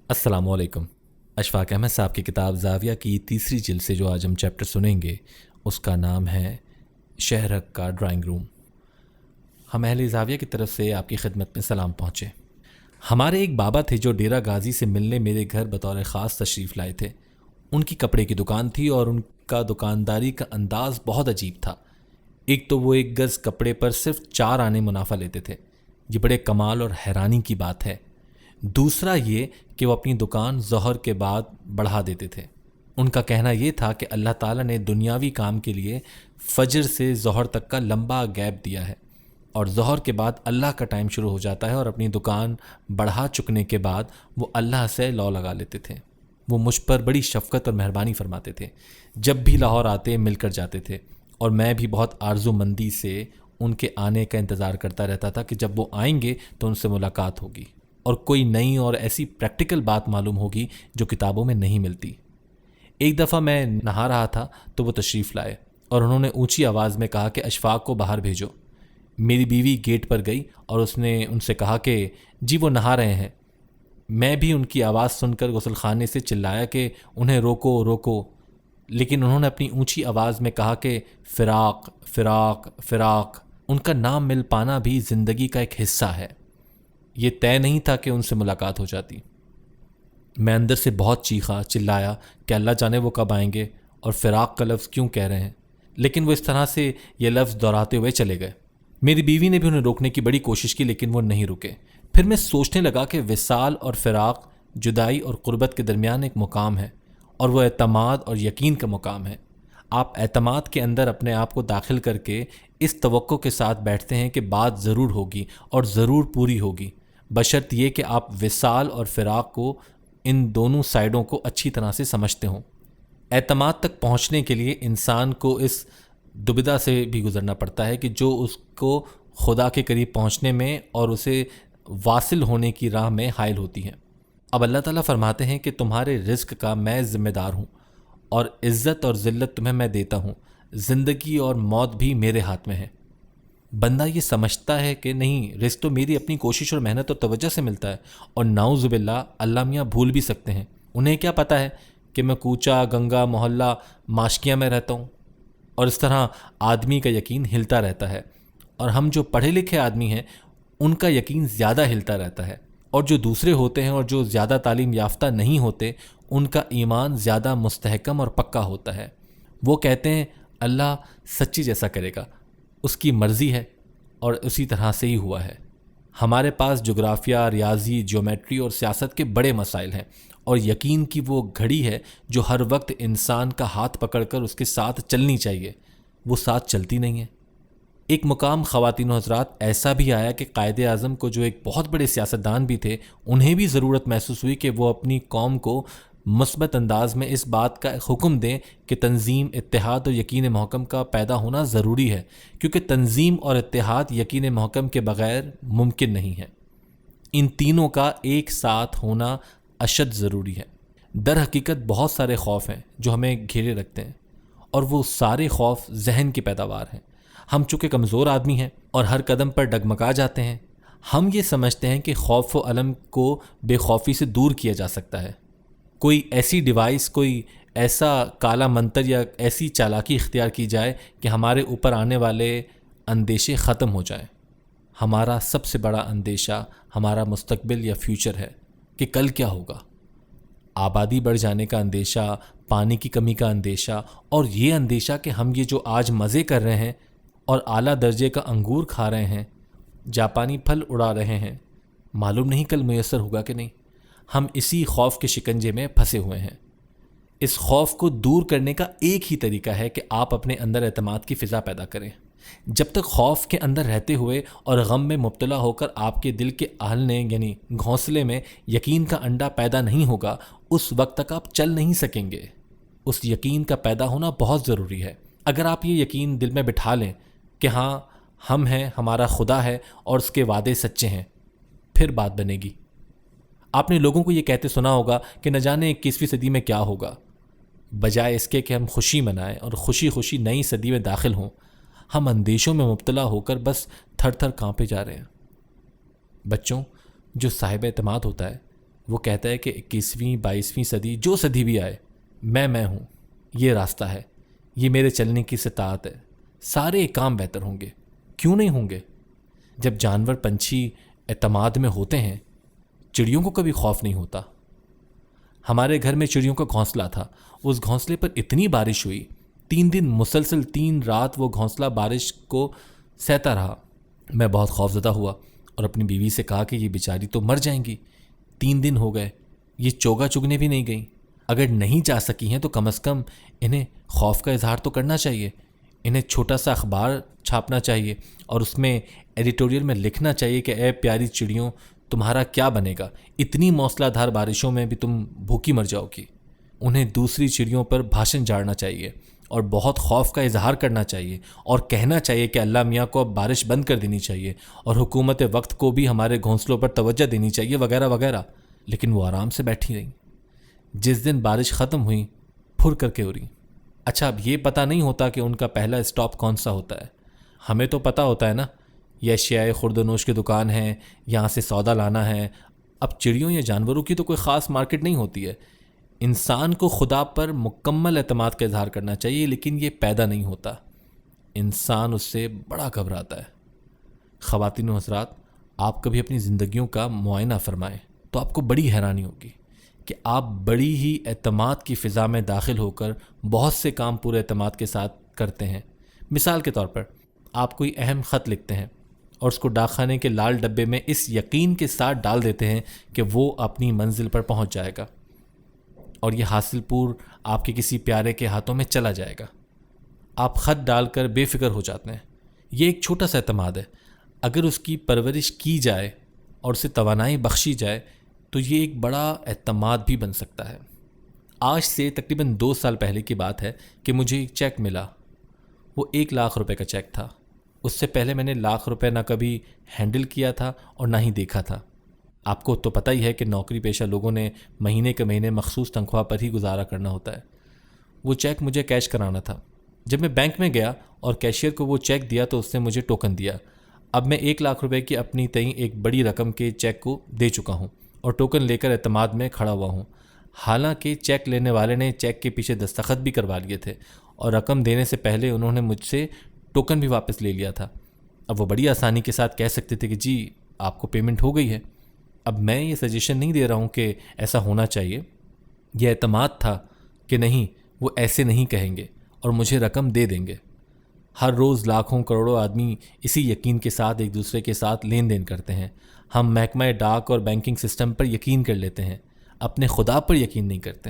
السلام علیکم۔ اشفاق احمد صاحب کی کتاب زاویہ کی تیسری جلد سے جو آج ہم چیپٹر سنیں گے اس کا نام ہے شہرک کا ڈرائنگ روم۔ ہم اہل زاویہ کی طرف سے آپ کی خدمت میں سلام پہنچے۔ ہمارے ایک بابا تھے جو ڈیرہ غازی سے ملنے میرے گھر بطور خاص تشریف لائے تھے۔ ان کی کپڑے کی دکان تھی اور ان کا دکانداری کا انداز بہت عجیب تھا۔ ایک تو وہ 1 گز کپڑے پر صرف 4 آنے منافع لیتے تھے، یہ بڑے کمال اور حیرانی کی بات ہے۔ دوسرا یہ کہ وہ اپنی دکان ظہر کے بعد بڑھا دیتے تھے۔ ان کا کہنا یہ تھا کہ اللہ تعالیٰ نے دنیاوی کام کے لیے فجر سے ظہر تک کا لمبا گیپ دیا ہے، اور ظہر کے بعد اللہ کا ٹائم شروع ہو جاتا ہے، اور اپنی دکان بڑھا چکنے کے بعد وہ اللہ سے لو لگا لیتے تھے۔ وہ مجھ پر بڑی شفقت اور مہربانی فرماتے تھے۔ جب بھی لاہور آتے مل کر جاتے تھے، اور میں بھی بہت آرزو مندی سے ان کے آنے کا انتظار کرتا رہتا تھا کہ جب وہ آئیں گے تو ان سے ملاقات ہوگی اور کوئی نئی اور ایسی پریکٹیکل بات معلوم ہوگی جو کتابوں میں نہیں ملتی۔ ایک دفعہ میں نہا رہا تھا تو وہ تشریف لائے اور انہوں نے اونچی آواز میں کہا کہ اشفاق کو باہر بھیجو۔ میری بیوی گیٹ پر گئی اور اس نے ان سے کہا کہ جی وہ نہا رہے ہیں۔ میں بھی ان کی آواز سن کر غسل خانے سے چلایا کہ انہیں روکو روکو، لیکن انہوں نے اپنی اونچی آواز میں کہا کہ فراق فراق فراق۔ ان کا نام مل پانا بھی زندگی کا ایک حصہ ہے۔ یہ طے نہیں تھا کہ ان سے ملاقات ہو جاتی۔ میں اندر سے بہت چیخا چلایا کہ اللہ جانے وہ کب آئیں گے اور فراق کا لفظ کیوں کہہ رہے ہیں، لیکن وہ اس طرح سے یہ لفظ دہراتے ہوئے چلے گئے۔ میری بیوی نے بھی انہیں روکنے کی بڑی کوشش کی لیکن وہ نہیں رکے۔ پھر میں سوچنے لگا کہ وصال اور فراق جدائی اور قربت کے درمیان ایک مقام ہے، اور وہ اعتماد اور یقین کا مقام ہے۔ آپ اعتماد کے اندر اپنے آپ کو داخل کر کے اس توقع کے ساتھ بیٹھتے ہیں کہ بات ضرور ہوگی اور ضرور پوری ہوگی، بشرط یہ کہ آپ وصال اور فراق کو، ان دونوں سائڈوں کو اچھی طرح سے سمجھتے ہوں۔ اعتماد تک پہنچنے کے لیے انسان کو اس دبدہ سے بھی گزرنا پڑتا ہے کہ جو اس کو خدا کے قریب پہنچنے میں اور اسے واصل ہونے کی راہ میں حائل ہوتی ہے۔ اب اللہ تعالیٰ فرماتے ہیں کہ تمہارے رزق کا میں ذمہ دار ہوں، اور عزت اور ذلت تمہیں میں دیتا ہوں، زندگی اور موت بھی میرے ہاتھ میں ہے۔ بندہ یہ سمجھتا ہے کہ نہیں، رزق تو میری اپنی کوشش اور محنت اور توجہ سے ملتا ہے، اور نعوذ باللہ اللہ میاں بھول بھی سکتے ہیں۔ انہیں کیا پتہ ہے کہ میں کوچہ گنگا محلہ ماشکیاں میں رہتا ہوں، اور اس طرح آدمی کا یقین ہلتا رہتا ہے، اور ہم جو پڑھے لکھے آدمی ہیں ان کا یقین زیادہ ہلتا رہتا ہے، اور جو دوسرے ہوتے ہیں اور جو زیادہ تعلیم یافتہ نہیں ہوتے ان کا ایمان زیادہ مستحکم اور پکا ہوتا ہے۔ وہ کہتے ہیں اللہ سچی جیسا کرے گا، اس کی مرضی ہے، اور اسی طرح سے ہی ہوا ہے۔ ہمارے پاس جغرافیہ، ریاضی، جیومیٹری اور سیاست کے بڑے مسائل ہیں، اور یقین کی وہ گھڑی ہے جو ہر وقت انسان کا ہاتھ پکڑ کر اس کے ساتھ چلنی چاہیے، وہ ساتھ چلتی نہیں ہے۔ ایک مقام خواتین و حضرات ایسا بھی آیا کہ قائد اعظم کو، جو ایک بہت بڑے سیاستدان بھی تھے، انہیں بھی ضرورت محسوس ہوئی کہ وہ اپنی قوم کو مثبت انداز میں اس بات کا حکم دیں کہ تنظیم، اتحاد اور یقین محکم کا پیدا ہونا ضروری ہے، کیونکہ تنظیم اور اتحاد یقین محکم کے بغیر ممکن نہیں ہے۔ ان تینوں کا ایک ساتھ ہونا اشد ضروری ہے۔ در حقیقت بہت سارے خوف ہیں جو ہمیں گھیرے رکھتے ہیں، اور وہ سارے خوف ذہن کی پیداوار ہیں۔ ہم چونکہ کمزور آدمی ہیں اور ہر قدم پر ڈگمگا جاتے ہیں، ہم یہ سمجھتے ہیں کہ خوف و علم کو بے خوفی سے دور کیا جا سکتا ہے۔ کوئی ایسی ڈیوائس، کوئی ایسا کالا منتر یا ایسی چالاکی اختیار کی جائے کہ ہمارے اوپر آنے والے اندیشے ختم ہو جائیں۔ ہمارا سب سے بڑا اندیشہ ہمارا مستقبل یا فیوچر ہے کہ کل کیا ہوگا۔ آبادی بڑھ جانے کا اندیشہ، پانی کی کمی کا اندیشہ، اور یہ اندیشہ کہ ہم یہ جو آج مزے کر رہے ہیں اور اعلیٰ درجے کا انگور کھا رہے ہیں، جاپانی پھل اڑا رہے ہیں، معلوم نہیں کل میسر ہوگا کہ نہیں۔ ہم اسی خوف کے شکنجے میں پھنسے ہوئے ہیں۔ اس خوف کو دور کرنے کا ایک ہی طریقہ ہے کہ آپ اپنے اندر اعتماد کی فضا پیدا کریں۔ جب تک خوف کے اندر رہتے ہوئے اور غم میں مبتلا ہو کر آپ کے دل کے اہلنے یعنی گھونسلے میں یقین کا انڈا پیدا نہیں ہوگا، اس وقت تک آپ چل نہیں سکیں گے۔ اس یقین کا پیدا ہونا بہت ضروری ہے۔ اگر آپ یہ یقین دل میں بٹھا لیں کہ ہاں ہم ہیں، ہمارا خدا ہے اور اس کے وعدے سچے ہیں، پھر بات بنے گی۔ آپ نے لوگوں کو یہ کہتے سنا ہوگا کہ نہ جانے 21ویں صدی میں کیا ہوگا۔ بجائے اس کے کہ ہم خوشی منائیں اور خوشی خوشی نئی صدی میں داخل ہوں، ہم اندیشوں میں مبتلا ہو کر بس تھر تھر کانپے جا رہے ہیں۔ بچوں، جو صاحب اعتماد ہوتا ہے وہ کہتا ہے کہ 21ویں 22ویں صدی جو صدی بھی آئے میں ہوں، یہ راستہ ہے، یہ میرے چلنے کی استطاعت ہے، سارے کام بہتر ہوں گے۔ کیوں نہیں ہوں گے؟ جب جانور پنچھی اعتماد میں ہوتے ہیں، چڑیوں کو کبھی خوف نہیں ہوتا۔ ہمارے گھر میں چڑیوں کا گھونسلہ تھا، اس گھونسلے پر اتنی بارش ہوئی، 3 دن مسلسل 3 رات وہ گھونسلہ بارش کو سہتا رہا۔ میں بہت خوفزدہ ہوا اور اپنی بیوی سے کہا کہ یہ بیچاری تو مر جائیں گی، 3 دن ہو گئے، یہ چوگا چگنے بھی نہیں گئیں۔ اگر نہیں جا سکی ہیں تو کم از کم انہیں خوف کا اظہار تو کرنا چاہیے، انہیں چھوٹا سا اخبار چھاپنا چاہیے اور اس میں ایڈیٹوریل میں لکھنا چاہیے کہ اے پیاری چڑیوں، تمہارا کیا بنے گا، اتنی موسلا دھار بارشوں میں بھی تم بھوکی مر جاؤ گی۔ انہیں دوسری چڑیوں پر بھاشن جھاڑنا چاہیے اور بہت خوف کا اظہار کرنا چاہیے اور کہنا چاہیے کہ اللہ میاں کو اب بارش بند کر دینی چاہیے اور حکومت وقت کو بھی ہمارے گھونسلوں پر توجہ دینی چاہیے وغیرہ وغیرہ۔ لیکن وہ آرام سے بیٹھی رہیں۔ جس دن بارش ختم ہوئی، پھر کر کے اڑی۔ اچھا، اب یہ پتہ نہیں ہوتا کہ ان کا پہلا اسٹاپ کون سا ہوتا ہے۔ ہمیں تو پتہ ہوتا ہے نا، یہ اشیاء خرد و نوش کی دکان ہے، یہاں سے سودا لانا ہے۔ اب چڑیوں یا جانوروں کی تو کوئی خاص مارکیٹ نہیں ہوتی ہے۔ انسان کو خدا پر مکمل اعتماد کا اظہار کرنا چاہیے، لیکن یہ پیدا نہیں ہوتا۔ انسان اس سے بڑا گھبراتا ہے۔ خواتین و حضرات، آپ کبھی اپنی زندگیوں کا معائنہ فرمائیں تو آپ کو بڑی حیرانی ہوگی کہ آپ بڑی ہی اعتماد کی فضا میں داخل ہو کر بہت سے کام پورے اعتماد کے ساتھ کرتے ہیں۔ مثال کے طور پر آپ کوئی اہم خط لکھتے ہیں اور اس کو ڈاک خانے کے لال ڈبے میں اس یقین کے ساتھ ڈال دیتے ہیں کہ وہ اپنی منزل پر پہنچ جائے گا اور یہ حاصل پور آپ کے کسی پیارے کے ہاتھوں میں چلا جائے گا۔ آپ خط ڈال کر بے فکر ہو جاتے ہیں۔ یہ ایک چھوٹا سا اعتماد ہے۔ اگر اس کی پرورش کی جائے اور اسے توانائی بخشی جائے تو یہ ایک بڑا اعتماد بھی بن سکتا ہے۔ آج سے تقریباً 2 سال پہلے کی بات ہے کہ مجھے ایک چیک ملا۔ وہ 1 لاکھ روپے کا چیک تھا۔ اس سے پہلے میں نے لاکھ روپے نہ کبھی ہینڈل کیا تھا اور نہ ہی دیکھا تھا۔ آپ کو تو پتہ ہی ہے کہ نوکری پیشہ لوگوں نے مہینے کے مہینے مخصوص تنخواہ پر ہی گزارا کرنا ہوتا ہے۔ وہ چیک مجھے کیش کرانا تھا۔ جب میں بینک میں گیا اور کیشیئر کو وہ چیک دیا تو اس نے مجھے ٹوکن دیا۔ اب میں 1 لاکھ روپے کی اپنی تئیں ایک بڑی رقم کے چیک کو دے چکا ہوں اور ٹوکن لے کر اعتماد میں کھڑا ہوا ہوں۔ حالانکہ چیک لینے والے نے چیک کے پیچھے دستخط بھی کروا لیے تھے اور رقم دینے سے پہلے انہوں نے مجھ سے ٹوکن بھی واپس لے لیا تھا۔ اب وہ بڑی آسانی کے ساتھ کہہ سکتے تھے کہ جی آپ کو پیمنٹ ہو گئی ہے۔ اب میں یہ سجیشن نہیں دے رہا ہوں کہ ایسا ہونا چاہیے، یہ اعتماد تھا کہ نہیں، وہ ایسے نہیں کہیں گے اور مجھے رقم دے دیں گے۔ ہر روز لاکھوں کروڑوں آدمی اسی یقین کے ساتھ ایک دوسرے کے ساتھ لین دین کرتے ہیں۔ ہم محکمہ ڈاک اور بینکنگ سسٹم پر یقین کر لیتے ہیں، اپنے خدا پر یقین نہیں کرتے۔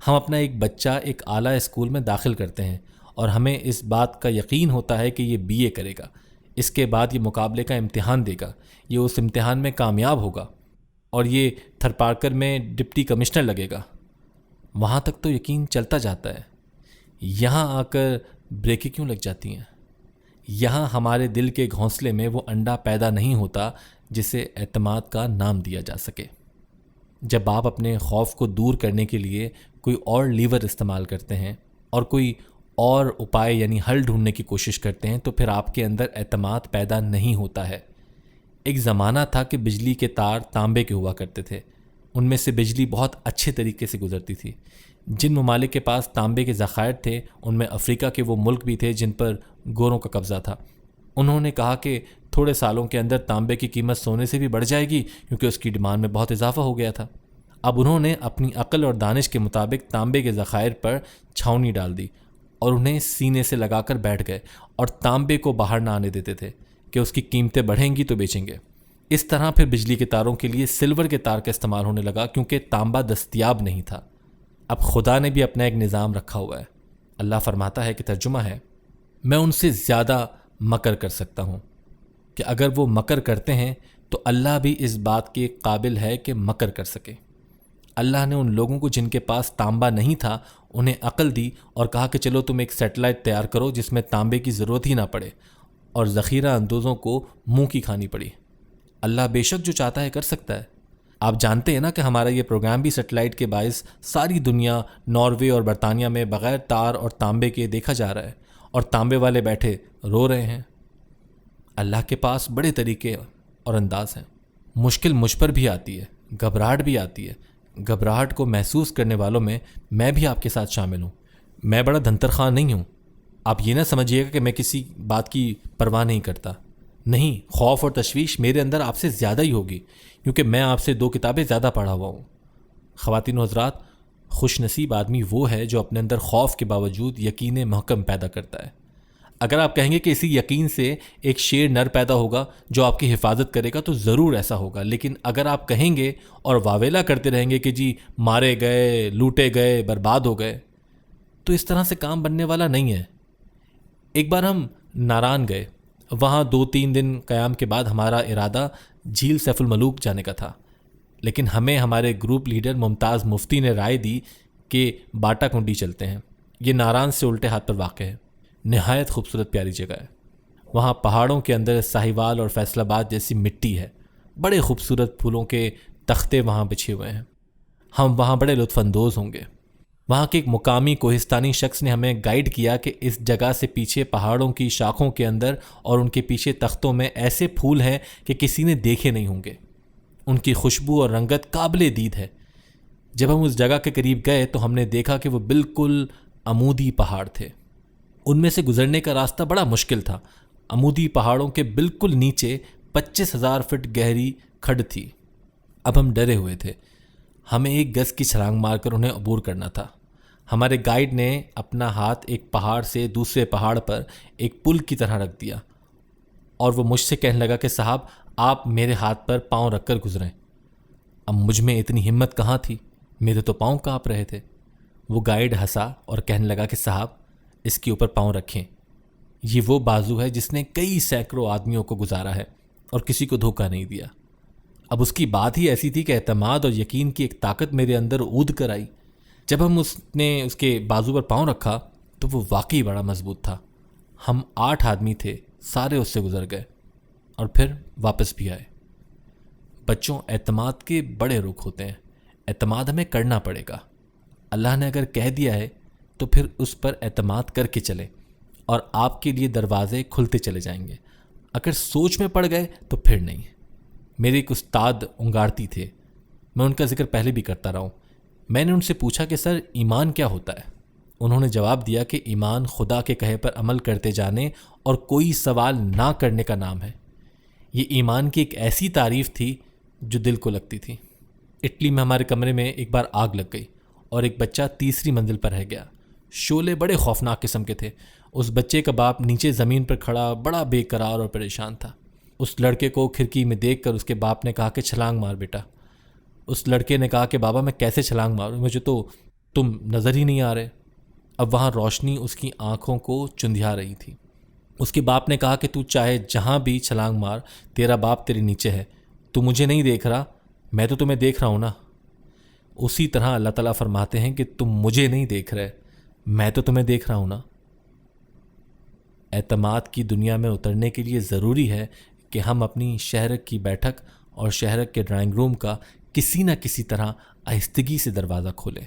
ہم اپنا ایک بچہ ایک اعلیٰ اسکول میں داخل کرتے ہیں اور ہمیں اس بات کا یقین ہوتا ہے کہ یہ BA کرے گا، اس کے بعد یہ مقابلے کا امتحان دے گا، یہ اس امتحان میں کامیاب ہوگا اور یہ تھرپارکر میں ڈپٹی کمشنر لگے گا۔ وہاں تک تو یقین چلتا جاتا ہے، یہاں آ کر بریکیں کیوں لگ جاتی ہیں؟ یہاں ہمارے دل کے گھونسلے میں وہ انڈا پیدا نہیں ہوتا جسے اعتماد کا نام دیا جا سکے۔ جب آپ اپنے خوف کو دور کرنے کے لیے کوئی اور لیور استعمال کرتے ہیں اور کوئی اور اپائے یعنی حل ڈھونڈنے کی کوشش کرتے ہیں تو پھر آپ کے اندر اعتماد پیدا نہیں ہوتا ہے۔ ایک زمانہ تھا کہ بجلی کے تار تانبے کے ہوا کرتے تھے، ان میں سے بجلی بہت اچھے طریقے سے گزرتی تھی۔ جن ممالک کے پاس تانبے کے ذخائر تھے ان میں افریقہ کے وہ ملک بھی تھے جن پر گوروں کا قبضہ تھا۔ انہوں نے کہا کہ تھوڑے سالوں کے اندر تانبے کی قیمت سونے سے بھی بڑھ جائے گی کیونکہ اس کی ڈیمانڈ میں بہت اضافہ ہو گیا تھا۔ اب انہوں نے اپنی عقل اور دانش کے مطابق تانبے کے ذخائر پر چھاؤنی ڈال دی اور انہیں سینے سے لگا کر بیٹھ گئے اور تانبے کو باہر نہ آنے دیتے تھے کہ اس کی قیمتیں بڑھیں گی تو بیچیں گے۔ اس طرح پھر بجلی کے تاروں کے لیے سلور کے تار کا استعمال ہونے لگا کیونکہ تانبا دستیاب نہیں تھا۔ اب خدا نے بھی اپنا ایک نظام رکھا ہوا ہے۔ اللہ فرماتا ہے کہ ترجمہ ہے، میں ان سے زیادہ مکر کر سکتا ہوں کہ اگر وہ مکر کرتے ہیں تو اللہ بھی اس بات کے قابل ہے کہ مکر کر سکے۔ اللہ نے ان لوگوں کو جن کے پاس تانبا نہیں تھا انہیں عقل دی اور کہا کہ چلو تم ایک سیٹلائٹ تیار کرو جس میں تانبے کی ضرورت ہی نہ پڑے، اور ذخیرہ اندوزوں کو منہ کی کھانی پڑی۔ اللہ بے شک جو چاہتا ہے کر سکتا ہے۔ آپ جانتے ہیں نا کہ ہمارا یہ پروگرام بھی سیٹلائٹ کے باعث ساری دنیا، ناروے اور برطانیہ میں بغیر تار اور تانبے کے دیکھا جا رہا ہے، اور تانبے والے بیٹھے رو رہے ہیں۔ اللہ کے پاس بڑے طریقے اور انداز ہیں۔ مشکل مجھ پر بھی آتی ہے، گھبراہٹ بھی آتی ہے. گھبراہٹ کو محسوس کرنے والوں میں بھی آپ کے ساتھ شامل ہوں. میں بڑا دھنتر خان نہیں ہوں. آپ یہ نہ سمجھیے گا کہ میں کسی بات کی پرواہ نہیں کرتا. نہیں، خوف اور تشویش میرے اندر آپ سے زیادہ ہی ہوگی، کیونکہ میں آپ سے 2 کتابیں زیادہ پڑھا ہوا ہوں. خواتین و حضرات، خوش نصیب آدمی وہ ہے جو اپنے اندر خوف کے باوجود یقین محکم پیدا کرتا ہے. اگر آپ کہیں گے کہ اسی یقین سے ایک شیر نر پیدا ہوگا جو آپ کی حفاظت کرے گا، تو ضرور ایسا ہوگا. لیکن اگر آپ کہیں گے اور واویلا کرتے رہیں گے کہ جی مارے گئے، لوٹے گئے، برباد ہو گئے، تو اس طرح سے کام بننے والا نہیں ہے. ایک بار ہم ناران گئے. وہاں 2-3 دن قیام کے بعد ہمارا ارادہ جھیل سیف الملوک جانے کا تھا، لیکن ہمیں ہمارے گروپ لیڈر ممتاز مفتی نے رائے دی کہ باٹا کنڈی چلتے ہیں. یہ ناران سے الٹے ہاتھ پر واقع ہے. نہایت خوبصورت پیاری جگہ ہے. وہاں پہاڑوں کے اندر ساہیوال اور فیصل آباد جیسی مٹی ہے. بڑے خوبصورت پھولوں کے تختے وہاں بچھے ہوئے ہیں. ہم وہاں بڑے لطف اندوز ہوں گے. وہاں کے ایک مقامی کوہستانی شخص نے ہمیں گائیڈ کیا کہ اس جگہ سے پیچھے پہاڑوں کی شاخوں کے اندر اور ان کے پیچھے تختوں میں ایسے پھول ہیں کہ کسی نے دیکھے نہیں ہوں گے. ان کی خوشبو اور رنگت قابل دید ہے. جب ہم اس جگہ کے قریب گئے تو ہم نے دیکھا کہ وہ بالکل عمودی پہاڑ تھے. ان میں سے گزرنے کا راستہ بڑا مشکل تھا. عمودی پہاڑوں کے بالکل نیچے 25,000 فٹ گہری کھڈ تھی. اب ہم ڈرے ہوئے تھے. ہمیں 1 گز کی چھلانگ مار کر انہیں عبور کرنا تھا. ہمارے گائیڈ نے اپنا ہاتھ ایک پہاڑ سے دوسرے پہاڑ پر ایک پل کی طرح رکھ دیا اور وہ مجھ سے کہنے لگا کہ صاحب آپ میرے ہاتھ پر پاؤں رکھ کر گزریں. اب مجھ میں اتنی ہمت کہاں تھی، میرے تو پاؤں کانپ رہے تھے. وہ گائیڈ ہنسا اور کہنے لگا کہ صاحب اس کے اوپر پاؤں رکھیں. یہ وہ بازو ہے جس نے کئی سینکڑوں آدمیوں کو گزارا ہے اور کسی کو دھوکہ نہیں دیا. اب اس کی بات ہی ایسی تھی کہ اعتماد اور یقین کی ایک طاقت میرے اندر اود کر آئی. جب ہم اس نے اس کے بازو پر پاؤں رکھا تو وہ واقعی بڑا مضبوط تھا. ہم 8 آدمی تھے، سارے اس سے گزر گئے اور پھر واپس بھی آئے. بچوں، اعتماد کے بڑے رخ ہوتے ہیں. اعتماد ہمیں کرنا پڑے گا. اللہ نے اگر کہہ دیا ہے تو پھر اس پر اعتماد کر کے چلیں اور آپ کے لیے دروازے کھلتے چلے جائیں گے. اگر سوچ میں پڑ گئے تو پھر نہیں. میرے ایک استاد انگارتی تھے، میں ان کا ذکر پہلے بھی کرتا رہا ہوں. میں نے ان سے پوچھا کہ سر ایمان کیا ہوتا ہے؟ انہوں نے جواب دیا کہ ایمان خدا کے کہے پر عمل کرتے جانے اور کوئی سوال نہ کرنے کا نام ہے. یہ ایمان کی ایک ایسی تعریف تھی جو دل کو لگتی تھی. اٹلی میں ہمارے کمرے میں ایک بار آگ لگ گئی اور ایک بچہ 3ری منزل پر رہ گیا. شعلے بڑے خوفناک قسم کے تھے. اس بچے کا باپ نیچے زمین پر کھڑا بڑا بے قرار اور پریشان تھا. اس لڑکے کو کھڑکی میں دیکھ کر اس کے باپ نے کہا کہ چھلانگ مار بیٹا. اس لڑکے نے کہا کہ بابا میں کیسے چھلانگ ماروں، مجھے تو تم نظر ہی نہیں آ رہے. اب وہاں روشنی اس کی آنکھوں کو چندھیا رہی تھی. اس کے باپ نے کہا کہ تو چاہے جہاں بھی چھلانگ مار، تیرا باپ تیرے نیچے ہے. تو مجھے نہیں دیکھ رہا، میں تو تمہیں دیکھ رہا ہوں نا. اسی طرح اللہ تعالیٰ فرماتے ہیں کہ تم مجھے نہیں دیکھ رہے، میں تو تمہیں دیکھ رہا ہوں نا. اعتماد کی دنیا میں اترنے کے لیے ضروری ہے کہ ہم اپنی شہرک کی بیٹھک اور شہرک کے ڈرائنگ روم کا کسی نہ کسی طرح آہستگی سے دروازہ کھولیں،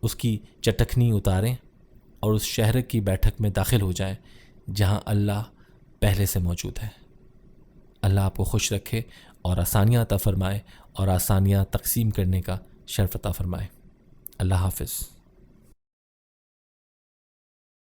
اس کی چٹکھنی اتاریں اور اس شہرک کی بیٹھک میں داخل ہو جائیں جہاں اللہ پہلے سے موجود ہے. اللہ آپ کو خوش رکھے اور آسانیاں عطا فرمائے اور آسانیاں تقسیم کرنے کا شرف عطا فرمائے. اللہ حافظ.